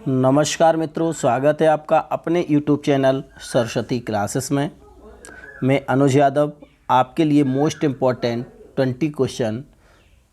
नमस्कार मित्रों, स्वागत है आपका अपने YouTube चैनल सरस्वती क्लासेस में। मैं अनुज यादव आपके लिए मोस्ट इम्पॉर्टेंट 20 क्वेश्चन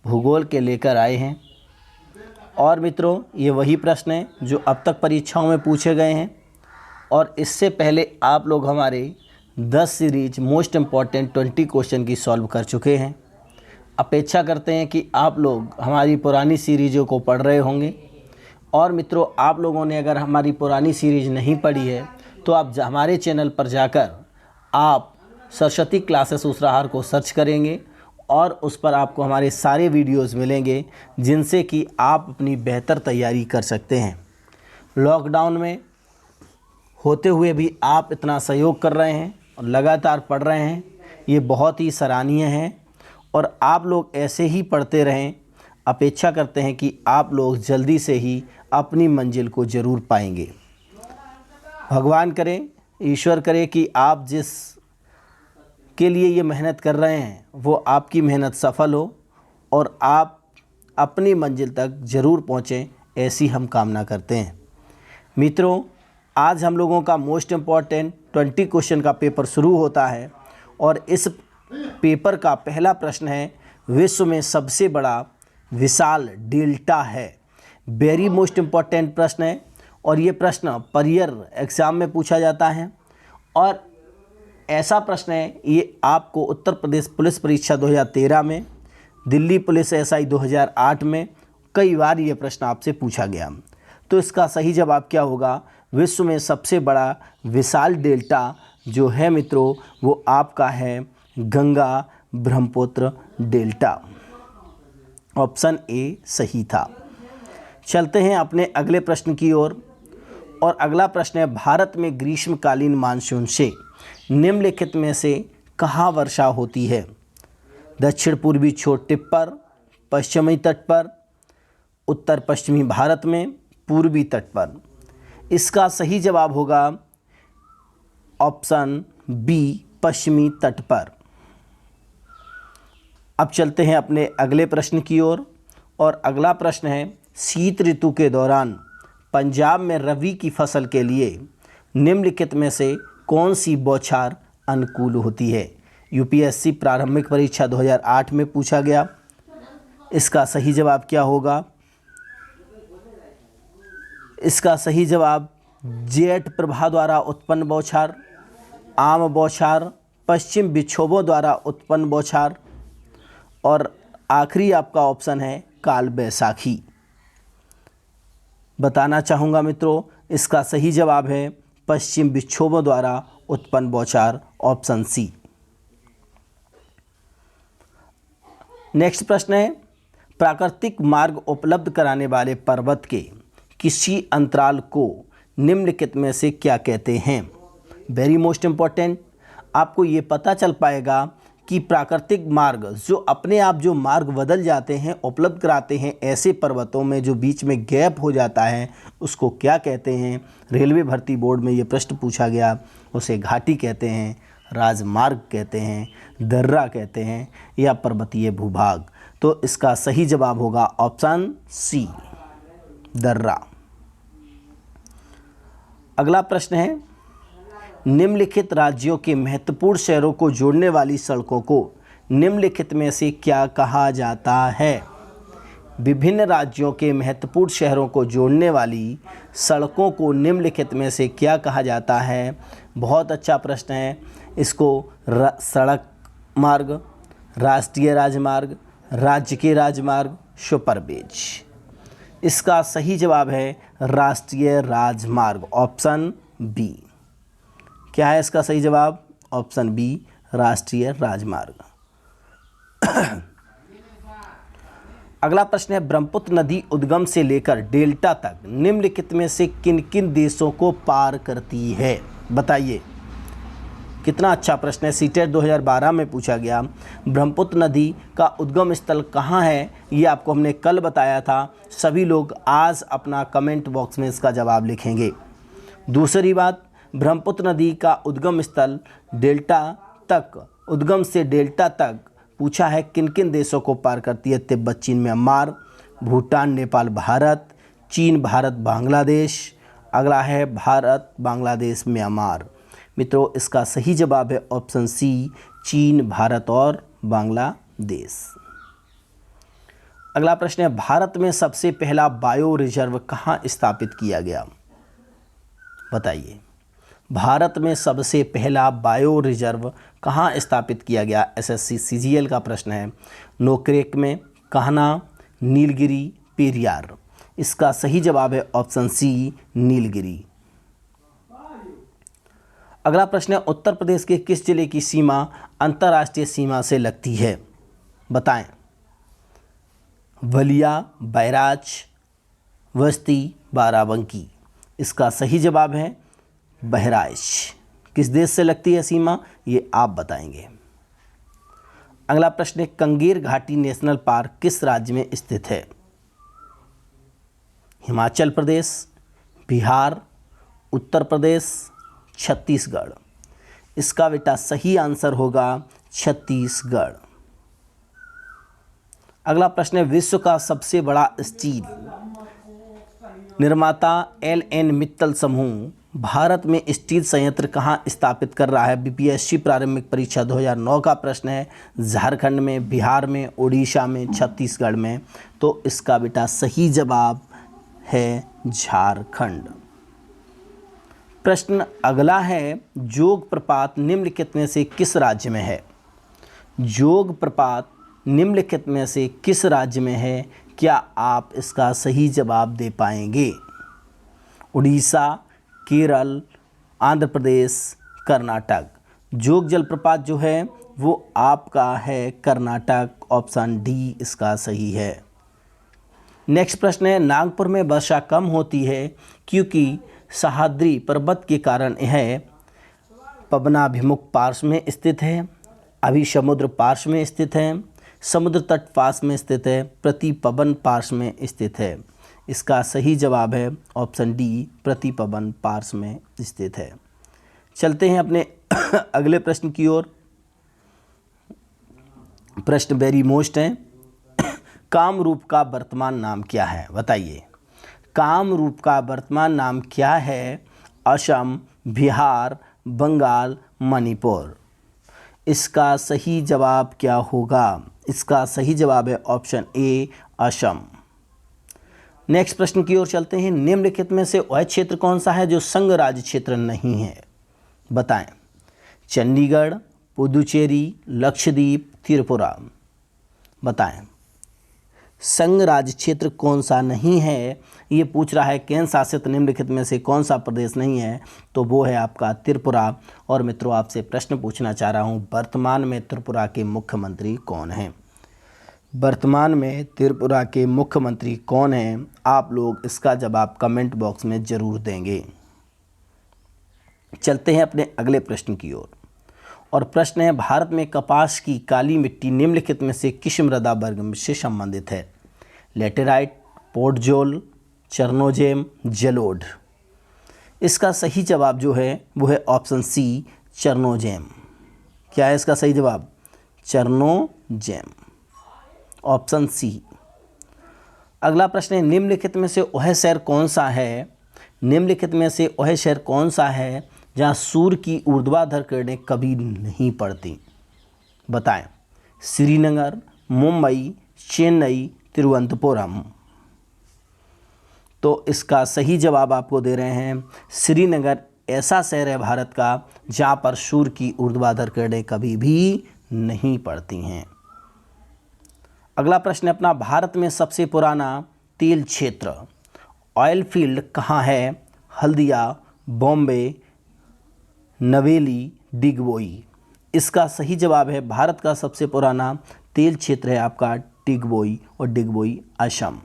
भूगोल के लेकर आए हैं। और मित्रों, ये वही प्रश्न हैं जो अब तक परीक्षाओं में पूछे गए हैं और इससे पहले आप लोग हमारे 10 सीरीज मोस्ट इम्पॉर्टेंट 20 क्वेश्चन की सॉल्व कर चुके हैं। अपेक्षा करते हैं कि आप लोग हमारी पुरानी सीरीज़ों को पढ़ रहे होंगे। और मित्रों, आप लोगों ने अगर हमारी पुरानी सीरीज़ नहीं पढ़ी है तो आप हमारे चैनल पर जाकर आप सरस्वती क्लासेस उसराहार को सर्च करेंगे और उस पर आपको हमारे सारे वीडियोस मिलेंगे जिनसे कि आप अपनी बेहतर तैयारी कर सकते हैं। लॉकडाउन में होते हुए भी आप इतना सहयोग कर रहे हैं और लगातार पढ़ रहे हैं, ये बहुत ही सराहनीय है और आप लोग ऐसे ही पढ़ते रहें। अपेक्षा करते हैं कि आप लोग जल्दी से ही अपनी मंजिल को ज़रूर पाएंगे। भगवान करें, ईश्वर करे कि आप जिस के लिए ये मेहनत कर रहे हैं वो आपकी मेहनत सफल हो और आप अपनी मंजिल तक ज़रूर पहुँचें, ऐसी हम कामना करते हैं। मित्रों, आज हम लोगों का मोस्ट इम्पॉर्टेंट 20 क्वेश्चन का पेपर शुरू होता है और इस पेपर का पहला प्रश्न है, विश्व में सबसे बड़ा विशाल डेल्टा है। वेरी मोस्ट इम्पॉर्टेंट प्रश्न है और ये प्रश्न परियर एग्ज़ाम में पूछा जाता है और ऐसा प्रश्न है ये आपको उत्तर प्रदेश पुलिस परीक्षा 2013 में, दिल्ली पुलिस एसआई 2008 में कई बार ये प्रश्न आपसे पूछा गया। तो इसका सही जवाब क्या होगा? विश्व में सबसे बड़ा विशाल डेल्टा जो है मित्रों वो आपका है Ganga Brahmaputra delta. Option A सही था। चलते हैं अपने अगले प्रश्न की ओर और अगला प्रश्न है, भारत में ग्रीष्मकालीन मानसून से निम्नलिखित में से कहाँ वर्षा होती है? दक्षिण पूर्वी छोर टिप पर, पश्चिमी तट पर, उत्तर पश्चिमी भारत में, पूर्वी तट पर। इसका सही जवाब होगा ऑप्शन बी, पश्चिमी तट पर। अब चलते हैं अपने अगले प्रश्न की ओर और अगला प्रश्न है, शीत ऋतु के दौरान पंजाब में रबी की फसल के लिए निम्नलिखित में से कौन सी बौछार अनुकूल होती है? यूपीएससी प्रारंभिक परीक्षा 2008 में पूछा गया। इसका सही जवाब क्या होगा? इसका सही जवाब जेठ प्रवाह द्वारा उत्पन्न बौछार, आम बौछार, पश्चिम विक्षोभों द्वारा उत्पन्न बौछार और आखिरी आपका ऑप्शन है काल बैसाखी। बताना चाहूँगा मित्रों, इसका सही जवाब है पश्चिम विक्षोभों द्वारा उत्पन्न बौछार, ऑप्शन सी। नेक्स्ट प्रश्न है, प्राकृतिक मार्ग उपलब्ध कराने वाले पर्वत के किसी अंतराल को निम्नलिखित में से क्या कहते हैं? Very most important. आपको ये पता चल पाएगा कि प्राकृतिक मार्ग जो अपने आप जो मार्ग बदल जाते हैं, उपलब्ध कराते हैं ऐसे पर्वतों में जो बीच में गैप हो जाता है उसको क्या कहते हैं? रेलवे भर्ती बोर्ड में ये प्रश्न पूछा गया। उसे घाटी कहते हैं, राजमार्ग कहते हैं, दर्रा कहते हैं या पर्वतीय भूभाग। तो इसका सही जवाब होगा ऑप्शन सी, दर्रा। अगला प्रश्न है, निम्नलिखित राज्यों के महत्वपूर्ण शहरों को जोड़ने वाली सड़कों को निम्नलिखित में से क्या कहा जाता है? विभिन्न राज्यों के महत्वपूर्ण शहरों को जोड़ने वाली सड़कों को निम्नलिखित में से क्या कहा जाता है? बहुत अच्छा प्रश्न है। इसको सड़क मार्ग, राष्ट्रीय राजमार्ग, राज्य के राजमार्ग, सुपरब्रिज। इसका सही जवाब है राष्ट्रीय राजमार्ग, ऑप्शन बी। क्या है इसका सही जवाब? ऑप्शन बी, राष्ट्रीय राजमार्ग। अगला प्रश्न है, ब्रह्मपुत्र नदी उद्गम से लेकर डेल्टा तक निम्नलिखित में से किन किन देशों को पार करती है? बताइए। कितना अच्छा प्रश्न है, सीटेट 2012 में पूछा गया। ब्रह्मपुत्र नदी का उद्गम स्थल कहाँ है ये आपको हमने कल बताया था। सभी लोग आज अपना कमेंट बॉक्स में इसका जवाब लिखेंगे। दूसरी बात, ब्रह्मपुत्र नदी का उद्गम स्थल डेल्टा तक, उद्गम से डेल्टा तक पूछा है किन किन देशों को पार करती है? तिब्बत चीन म्यांमार, भूटान नेपाल भारत, चीन भारत बांग्लादेश। अगला है भारत बांग्लादेश म्यांमार। मित्रों इसका सही जवाब है ऑप्शन सी, चीन भारत और बांग्लादेश। अगला प्रश्न है, भारत में सबसे पहला बायो रिजर्व कहाँ स्थापित किया गया? बताइए, भारत में सबसे पहला बायो रिजर्व कहाँ स्थापित किया गया? एसएससी सीजीएल का प्रश्न है। नोकरेक में, कान्हा, नीलगिरी, पेरियार। इसका सही जवाब है ऑप्शन सी, नीलगिरी। अगला प्रश्न है, उत्तर प्रदेश के किस जिले की सीमा अंतर्राष्ट्रीय सीमा से लगती है? बताएं। बलिया, बैराज, बस्ती, बाराबंकी। इसका सही जवाब है बहराइच। किस देश से लगती है सीमा, ये आप बताएंगे। अगला प्रश्न है, कंगेर घाटी नेशनल पार्क किस राज्य में स्थित है? हिमाचल प्रदेश, बिहार, उत्तर प्रदेश, छत्तीसगढ़। इसका बेटा सही आंसर होगा छत्तीसगढ़। अगला प्रश्न है, विश्व का सबसे बड़ा स्टील निर्माता एल.एन. मित्तल समूह भारत में स्टील संयंत्र कहाँ स्थापित कर रहा है? बीपीएससी प्रारंभिक परीक्षा 2009 का प्रश्न है। झारखंड में, बिहार में, उड़ीसा में, छत्तीसगढ़ में। तो इसका बेटा सही जवाब है झारखंड। प्रश्न अगला है, जोग प्रपात निम्नलिखित में से किस राज्य में है? जोग प्रपात निम्नलिखित में से किस राज्य में है? क्या आप इसका सही जवाब दे पाएंगे? उड़ीसा, केरल, आंध्र प्रदेश, कर्नाटक। जोग जलप्रपात जो है वो आपका है कर्नाटक। ऑप्शन डी इसका सही है। नेक्स्ट प्रश्न है, नागपुर में वर्षा कम होती है क्योंकि सह्याद्री पर्वत के कारण यह पवनाभिमुख पार्श्व में स्थित है, अभी समुद्र पार्श्व में स्थित है, समुद्र तट पास में स्थित है, प्रतिपवन पार्श्व में स्थित है। इसका सही जवाब है ऑप्शन डी, प्रतिपवन पार्श्व में स्थित है। चलते हैं अपने अगले प्रश्न की ओर। प्रश्न वेरी मोस्ट है, कामरूप का वर्तमान नाम क्या है? बताइए, कामरूप का वर्तमान नाम क्या है? असम, बिहार, बंगाल, मणिपुर। इसका सही जवाब क्या होगा? इसका सही जवाब है ऑप्शन ए, असम। नेक्स्ट प्रश्न की ओर चलते हैं। निम्नलिखित में से वह क्षेत्र कौन सा है जो संघ राज्य क्षेत्र नहीं है? बताएं। चंडीगढ़, पुदुचेरी, लक्षद्वीप, त्रिपुरा। बताएं। संघ राज्य क्षेत्र कौन सा नहीं है? ये पूछ रहा है केंद्र शासित निम्नलिखित में से कौन सा प्रदेश नहीं है? तो वो है आपका त्रिपुरा। और मित्रों आपसे प्रश्न पूछना चाह रहा हूँ, वर्तमान में त्रिपुरा के मुख्यमंत्री कौन हैं? वर्तमान में त्रिपुरा के मुख्यमंत्री कौन हैं? आप लोग इसका जवाब कमेंट बॉक्स में ज़रूर देंगे। चलते हैं अपने अगले प्रश्न की ओर। और प्रश्न है, भारत में कपास की काली मिट्टी निम्नलिखित में से किस मृदा वर्ग से संबंधित है? लेटेराइट, पोर्टजोल, चरनोजेम, जलोढ़। इसका सही जवाब जो है वो है ऑप्शन सी, चरनोजेम। क्या है इसका सही जवाब? चरनोजेम, ऑप्शन सी। अगला प्रश्न है, निम्नलिखित में से वह शहर कौन सा है? निम्नलिखित में से वह शहर कौन सा है जहाँ सूर्य की ऊर्ध्वाधर किरणें कभी नहीं पड़ती? बताएं। श्रीनगर, मुंबई, चेन्नई, तिरुवनंतपुरम। तो इसका सही जवाब आपको दे रहे हैं श्रीनगर। ऐसा शहर है भारत का जहाँ पर सूर्य की ऊर्ध्वाधर किरणें कभी भी नहीं पड़ती हैं। अगला प्रश्न अपना, भारत में सबसे पुराना तेल क्षेत्र ऑयल फील्ड कहाँ है? हल्दिया, बॉम्बे, नवेली, डिगबोई। इसका सही जवाब है भारत का सबसे पुराना तेल क्षेत्र है आपका डिगबोई, और डिगबोई असम।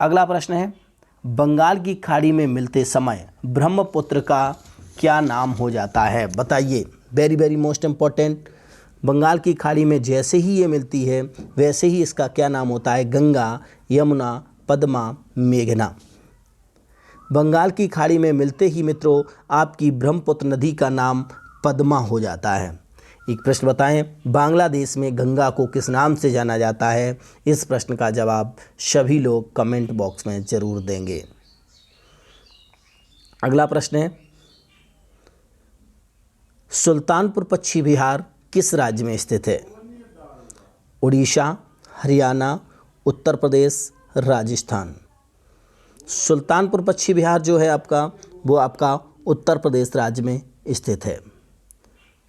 अगला प्रश्न है, बंगाल की खाड़ी में मिलते समय ब्रह्मपुत्र का क्या नाम हो जाता है? बताइए, very very most important. Bengal की खाड़ी में जैसे ही ये मिलती है वैसे ही इसका क्या नाम होता है? गंगा, यमुना, पद्मा, मेघना। बंगाल की खाड़ी में मिलते ही मित्रों आपकी ब्रह्मपुत्र नदी का नाम पद्मा हो जाता है। एक प्रश्न बताएं, बांग्लादेश में गंगा को किस नाम से जाना जाता है? इस प्रश्न का जवाब सभी लोग कमेंट बॉक्स में ज़रूर देंगे। अगला प्रश्न है, सुल्तानपुर पश्चिमी बिहार किस राज्य में स्थित है? उड़ीसा, हरियाणा, उत्तर प्रदेश, राजस्थान। सुल्तानपुर पश्चिमी बिहार जो है आपका, वो आपका उत्तर प्रदेश राज्य में स्थित है।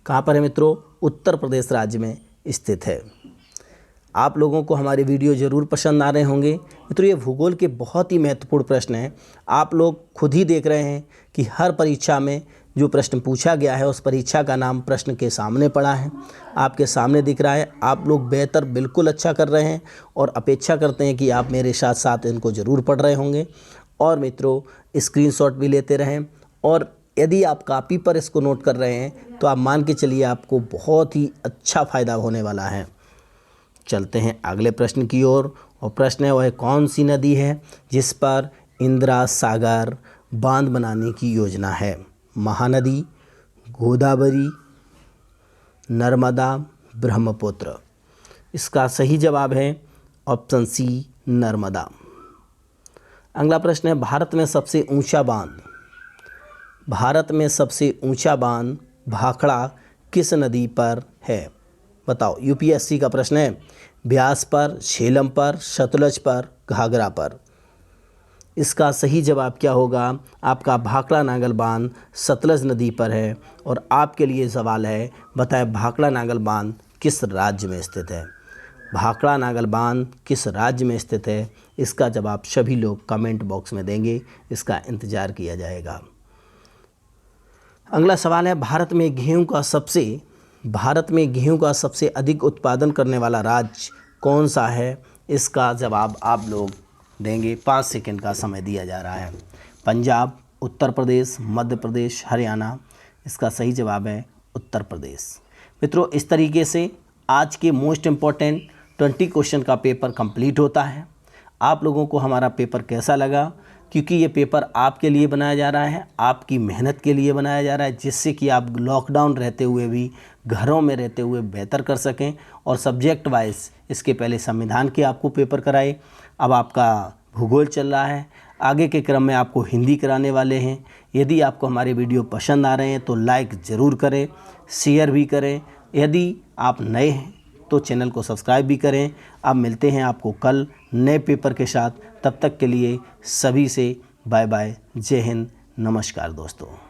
कहाँ पर है मित्रों? उत्तर प्रदेश राज्य में स्थित है। आप लोगों को हमारे वीडियो ज़रूर पसंद आ रहे होंगे मित्रों। ये भूगोल के बहुत ही महत्वपूर्ण प्रश्न हैं। आप लोग खुद ही देख रहे हैं कि हर परीक्षा में जो प्रश्न पूछा गया है उस परीक्षा का नाम प्रश्न के सामने पड़ा है, आपके सामने दिख रहा है। आप लोग बेहतर बिल्कुल अच्छा कर रहे हैं और अपेक्षा करते हैं कि आप मेरे साथ साथ इनको ज़रूर पढ़ रहे होंगे। और मित्रों, स्क्रीनशॉट भी लेते रहें, और यदि आप कॉपी पर इसको नोट कर रहे हैं तो आप मान के चलिए आपको बहुत ही अच्छा फ़ायदा होने वाला है। चलते हैं अगले प्रश्न की ओर, और प्रश्न है वह कौन सी नदी है जिस पर इंदिरा सागर बांध बनाने की योजना है? महानदी, गोदावरी, नर्मदा, ब्रह्मपुत्र। इसका सही जवाब है ऑप्शन सी, नर्मदा। अगला प्रश्न है, भारत में सबसे ऊंचा बांध, भारत में सबसे ऊंचा बांध भाखड़ा किस नदी पर है? बताओ, यूपीएससी का प्रश्न है। ब्यास पर, झेलम पर, सतलज पर, घाघरा पर। इसका सही जवाब क्या होगा? आपका भाखड़ा नागल बांध सतलज नदी पर है। और आपके लिए सवाल है, बताएं भाखड़ा नागल बांध किस राज्य में स्थित है? भाखड़ा नागल बांध किस राज्य में स्थित है? इसका जवाब सभी लोग कमेंट बॉक्स में देंगे, इसका इंतज़ार किया जाएगा। अगला सवाल है, भारत में गेहूं का सबसे अधिक उत्पादन करने वाला राज्य कौन सा है? इसका जवाब आप लोग देंगे। 5 सेकंड का समय दिया जा रहा है। पंजाब, उत्तर प्रदेश, मध्य प्रदेश, हरियाणा। इसका सही जवाब है उत्तर प्रदेश। मित्रों, इस तरीके से आज के मोस्ट इम्पॉर्टेंट 20 क्वेश्चन का पेपर कंप्लीट होता है। आप लोगों को हमारा पेपर कैसा लगा? क्योंकि ये पेपर आपके लिए बनाया जा रहा है, आपकी मेहनत के लिए बनाया जा रहा है, जिससे कि आप लॉकडाउन रहते हुए भी घरों में रहते हुए बेहतर कर सकें। और सब्जेक्ट वाइज इसके पहले संविधान के आपको पेपर कराए, अब आपका भूगोल चल रहा है, आगे के क्रम में आपको हिंदी कराने वाले हैं। यदि आपको हमारे वीडियो पसंद आ रहे हैं तो लाइक ज़रूर करें, शेयर भी करें। यदि आप नए हैं तो चैनल को सब्सक्राइब भी करें। अब मिलते हैं आपको कल नए पेपर के साथ। तब तक के लिए सभी से बाय बाय, जय हिंद, नमस्कार दोस्तों।